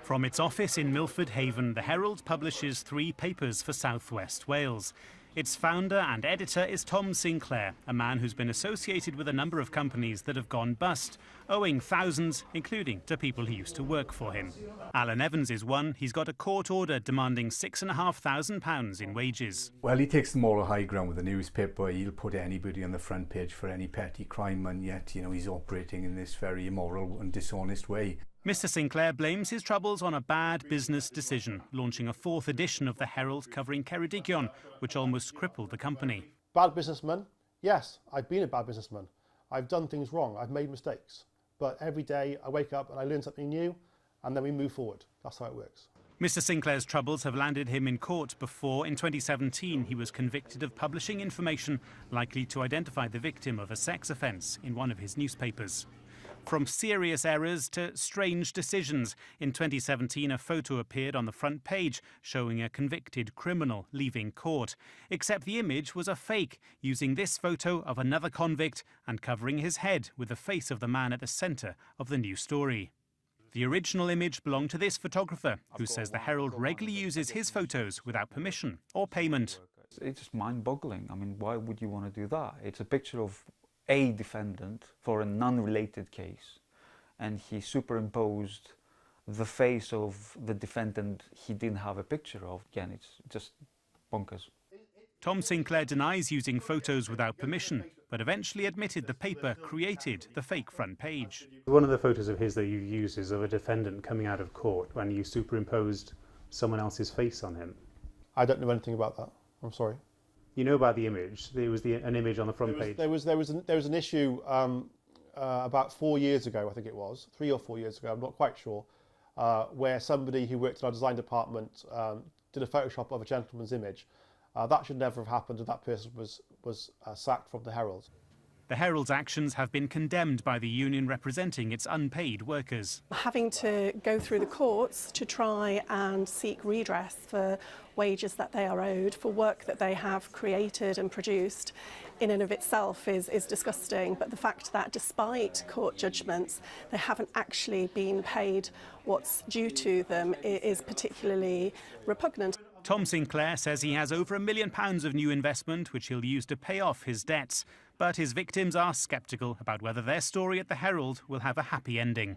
From its office in Milford Haven, the Herald publishes 3 papers for South West Wales. Its founder and editor is Tom Sinclair, a man who's been associated with a number of companies that have gone bust, owing thousands, including to people who used to work for him. Alan Evans is one. He's got a court order demanding £6,500 in wages. Well, he takes the moral high ground with the newspaper. He'll put anybody on the front page for any petty crime, and yet, he's operating in this very immoral and dishonest way. Mr Sinclair blames his troubles on a bad business decision, launching a 4th edition of the Herald covering Ceredigion, which almost crippled the company. Bad businessman? Yes, I've been a bad businessman. I've done things wrong, I've made mistakes. But every day I wake up and I learn something new, and then we move forward. That's how it works. Mr Sinclair's troubles have landed him in court before, in 2017, he was convicted of publishing information likely to identify the victim of a sex offence in one of his newspapers. From serious errors to strange decisions, in 2017 a photo appeared on the front page showing a convicted criminal leaving court. Except the image was a fake, using this photo of another convict and covering his head with the face of the man at the centre of the new story. The original image belonged to this photographer, who says the Herald regularly uses his photos without permission or payment. It's just mind-boggling. I mean, why would you want to do that? It's a picture of a defendant for a non-related case, and he superimposed the face of the defendant he didn't have a picture of. Again, it's just bonkers. Tom Sinclair denies using photos without permission, but eventually admitted the paper created the fake front page. One of the photos of his that you use is of a defendant coming out of court when you superimposed someone else's face on him. I don't know anything about that. I'm sorry. You know about the image. There was an image on the front page. There was an issue about 4 years ago, I think it was, 3 or 4 years ago, I'm not quite sure, where somebody who worked in our design department did a Photoshop of a gentleman's image. That should never have happened, and that person was sacked from the Herald. The Herald's actions have been condemned by the union representing its unpaid workers. Having to go through the courts to try and seek redress for wages that they are owed, for work that they have created and produced, in and of itself is disgusting. But the fact that despite court judgments, they haven't actually been paid what's due to them is particularly repugnant. Tom Sinclair says he has over £1 million of new investment, which he'll use to pay off his debts. But his victims are sceptical about whether their story at the Herald will have a happy ending.